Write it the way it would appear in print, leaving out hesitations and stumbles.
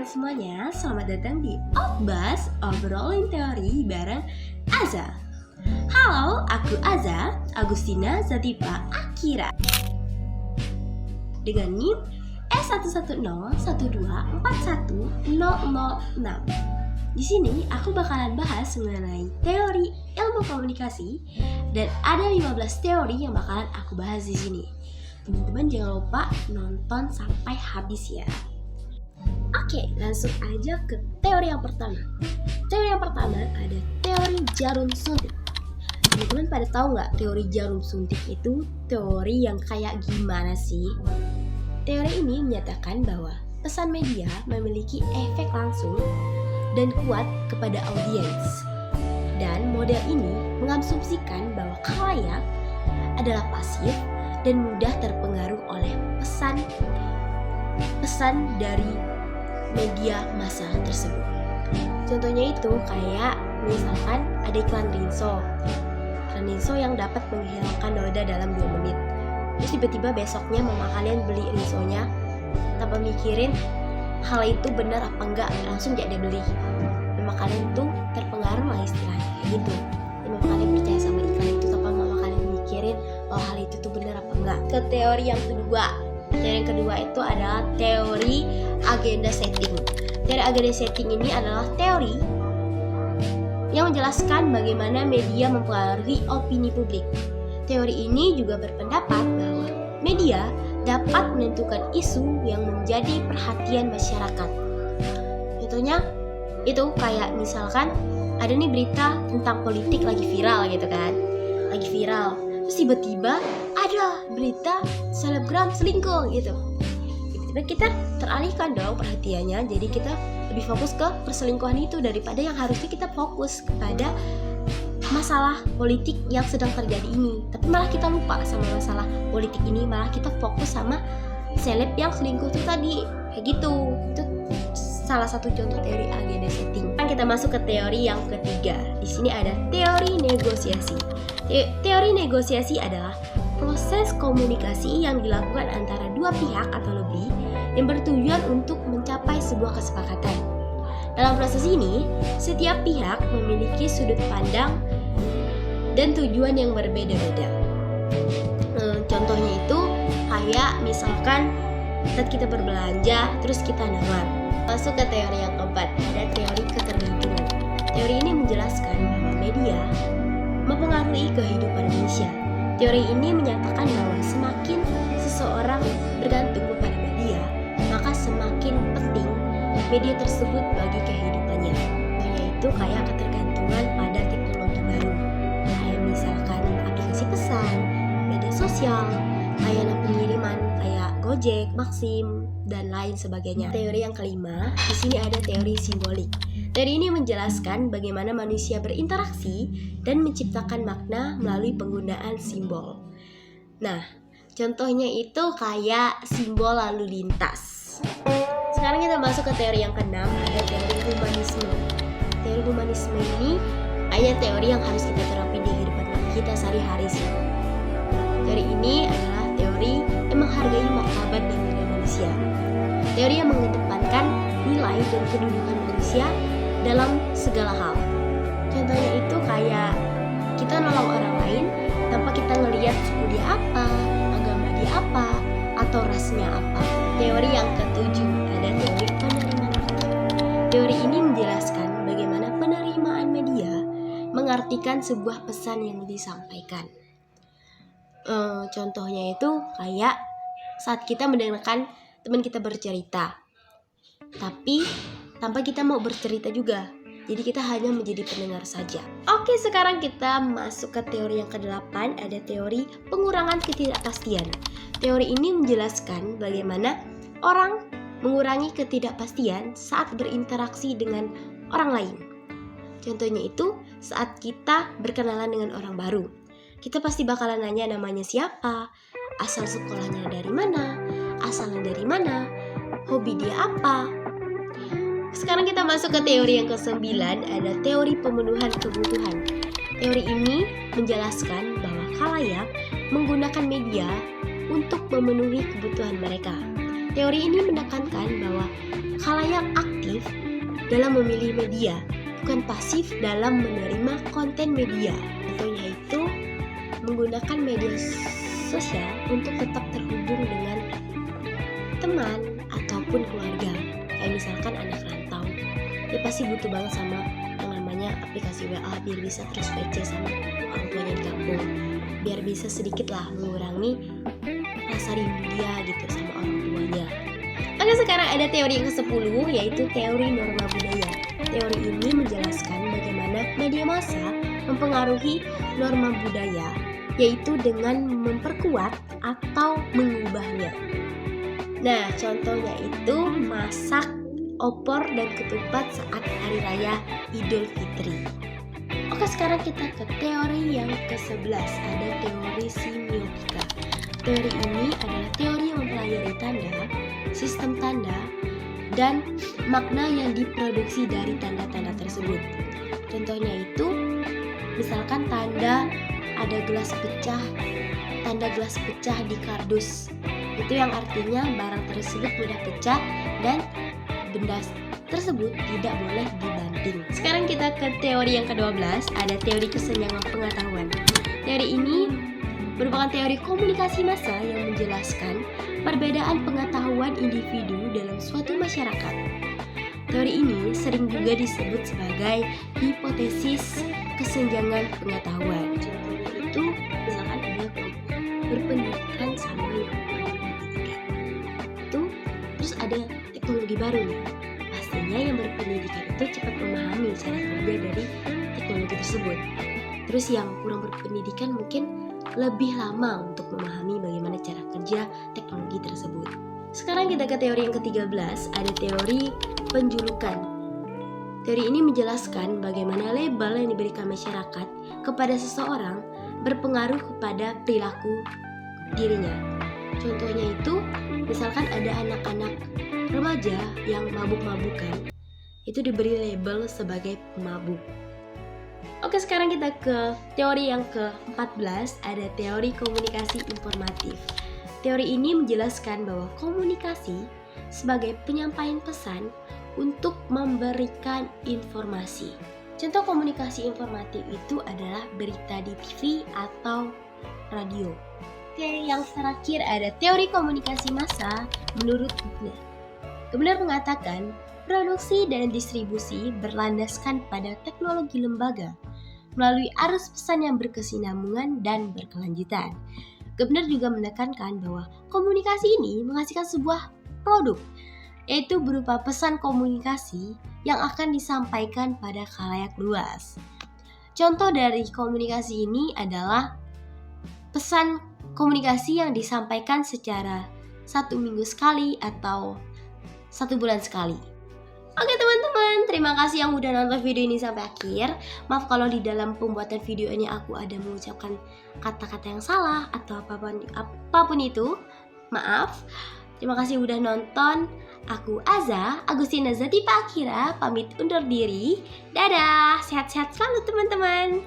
semuanya, selamat datang di Outbus Obrolin Teori bareng Aza. Halo, aku Aza, Agustina Zatipa Akira. Dengan NIM S11012410006. Di sini aku bakalan bahas mengenai teori ilmu komunikasi dan ada 15 teori yang bakalan aku bahas di sini. Teman-teman jangan lupa nonton sampai habis ya. Oke, langsung aja ke teori yang pertama. Teori yang pertama ada teori jarum suntik. Teman-teman pada tahu nggak teori jarum suntik itu teori yang kayak gimana sih? Teori ini menyatakan bahwa pesan media memiliki efek langsung dan kuat kepada audiens. Dan model ini mengasumsikan bahwa khalayak adalah pasif dan mudah terpengaruh oleh pesan dari media massa tersebut. Contohnya itu kayak misalkan ada iklan Rinso yang dapat menghilangkan noda dalam 2 menit. Terus tiba-tiba besoknya mama kalian beli Rinsonya tanpa mikirin hal itu benar apa enggak, langsung jadi beli. Mama kalian tuh terpengaruh lah istilahnya kayak gitu. Dan mama kalian percaya sama iklan itu tanpa mama kalian mikirin hal itu tuh benar apa enggak. Ke teori yang kedua. Teori yang kedua itu adalah teori agenda setting. Teori agenda setting ini adalah teori yang menjelaskan bagaimana media mempengaruhi opini publik. Teori ini juga berpendapat bahwa media dapat menentukan isu yang menjadi perhatian masyarakat. Contohnya itu kayak misalkan ada nih berita tentang politik lagi viral gitu kan. Lagi viral. Terus tiba-tiba ada berita selebgram selingkuh gitu. Tiba-tiba kita teralihkan dong perhatiannya. Jadi kita lebih fokus ke perselingkuhan itu daripada yang harusnya kita fokus kepada masalah politik yang sedang terjadi ini. Tapi malah kita lupa sama masalah politik ini, malah kita fokus sama seleb yang selingkuh itu tadi. Kayak gitu. Itu salah satu contoh teori agenda setting. Kita masuk ke teori yang ketiga. Di sini ada teori negosiasi. Teori negosiasi adalah proses komunikasi yang dilakukan antara dua pihak atau lebih yang bertujuan untuk mencapai sebuah kesepakatan. Dalam proses ini, setiap pihak memiliki sudut pandang dan tujuan yang berbeda-beda. Contohnya itu kayak misalkan saat kita berbelanja, terus kita nawar. Masuk ke teori yang keempat, ada teori ketergantungan. Teori ini menjelaskan bahwa media mempengaruhi kehidupan manusia. Teori ini menyatakan bahwa semakin seseorang bergantung kepada media, maka semakin penting media tersebut bagi kehidupannya. Yaitu kayak ketergantungan pada teknologi baru, kayak misalkan aplikasi pesan, media sosial, layanan pengiriman kayak Gojek, Maxim, dan lain sebagainya. Teori yang kelima, di sini ada teori simbolik. Teori ini menjelaskan bagaimana manusia berinteraksi dan menciptakan makna melalui penggunaan simbol. Nah, contohnya itu kayak simbol lalu lintas. Sekarang kita masuk ke teori yang keenam, ada teori humanisme. Teori humanisme ini hanya teori yang harus kita terapin di kehidupan kita sehari-hari sih. Teori ini adalah teori yang menghargai martabat dan nilai manusia. Teori yang mengedepankan nilai dan kedudukan manusia dalam segala hal. Contohnya itu kayak kita nolong orang lain tanpa kita ngelihat suku dia apa, agama dia apa, atau rasnya apa. Teori yang ketujuh ada teori penerimaan arti. Teori ini menjelaskan bagaimana penerimaan media mengartikan sebuah pesan yang disampaikan. Contohnya itu kayak saat kita mendengarkan teman kita bercerita, tapi tanpa kita mau bercerita juga. Jadi kita hanya menjadi pendengar saja. Oke, sekarang kita masuk ke teori yang ke-8, ada teori pengurangan ketidakpastian. Teori ini menjelaskan bagaimana orang mengurangi ketidakpastian saat berinteraksi dengan orang lain. Contohnya itu saat kita berkenalan dengan orang baru. Kita pasti bakalan nanya namanya siapa, asal sekolahnya dari mana, asalnya dari mana, hobi dia apa. Sekarang kita masuk ke teori yang ke-9, ada teori pemenuhan kebutuhan. Teori ini menjelaskan bahwa khalayak menggunakan media untuk memenuhi kebutuhan mereka. Teori ini menekankan bahwa khalayak aktif dalam memilih media, bukan pasif dalam menerima konten media. Contohnya itu menggunakan media sosial untuk tetap terhubung dengan teman ataupun keluarga. Kayak misalkan anak rantau, dia pasti butuh banget sama yang namanya aplikasi WA biar bisa terus VC sama orang tuanya di kampung, biar bisa sedikit lah mengurangi rasa rindu dia gitu sama orang tuanya. Oke, sekarang ada teori yang ke-10, yaitu teori norma budaya. Teori ini menjelaskan bagaimana media massa mempengaruhi norma budaya, yaitu dengan memperkuat atau mengubahnya. Nah, contohnya itu masak opor dan ketupat saat hari raya Idul Fitri. Oke, sekarang kita ke teori yang ke-11, ada teori semiotika. Teori ini adalah teori yang mempelajari tanda, sistem tanda, dan makna yang diproduksi dari tanda-tanda tersebut. Contohnya itu, misalkan tanda ada gelas pecah, tanda gelas pecah di kardus. Itu yang artinya barang tersebut mudah pecah dan benda tersebut tidak boleh dibanting. Sekarang kita ke teori yang ke-12, ada teori kesenjangan pengetahuan. Teori ini merupakan teori komunikasi massa yang menjelaskan perbedaan pengetahuan individu dalam suatu masyarakat. Teori ini sering juga disebut sebagai hipotesis kesenjangan pengetahuan. Contohnya itu, misalkan ada kelompok berpendidikan sama yang berpendidikan. Terus ada teknologi baru nih. Pastinya yang berpendidikan itu cepat memahami cara kerja dari teknologi tersebut. Terus yang kurang berpendidikan mungkin lebih lama untuk memahami bagaimana cara kerja teknologi tersebut. Sekarang kita ke teori yang ke-13, ada teori penjulukan. Teori ini menjelaskan bagaimana label yang diberikan masyarakat kepada seseorang berpengaruh kepada perilaku dirinya. Contohnya itu, misalkan ada anak-anak remaja yang mabuk-mabukan, itu diberi label sebagai pemabuk. Oke, sekarang kita ke teori yang ke-14, ada teori komunikasi informatif. Teori ini menjelaskan bahwa komunikasi sebagai penyampaian pesan untuk memberikan informasi. Contoh komunikasi informatif itu adalah berita di TV atau radio. Teori yang terakhir ada teori komunikasi massa menurut Gubner. Gubner mengatakan produksi dan distribusi berlandaskan pada teknologi lembaga melalui arus pesan yang berkesinambungan dan berkelanjutan. Gubner juga menekankan bahwa komunikasi ini menghasilkan sebuah produk, yaitu berupa pesan komunikasi yang akan disampaikan pada khalayak luas. Contoh dari komunikasi ini adalah pesan komunikasi yang disampaikan secara 1 minggu sekali atau 1 bulan sekali. Oke teman-teman, terima kasih yang udah nonton video ini sampai akhir. Maaf kalau di dalam pembuatan video ini aku ada mengucapkan kata-kata yang salah atau apapun itu. Maaf. Terima kasih udah nonton. Aku Aza, Agustina Zatipa Akira, pamit undur diri. Dadah, sehat-sehat selalu teman-teman.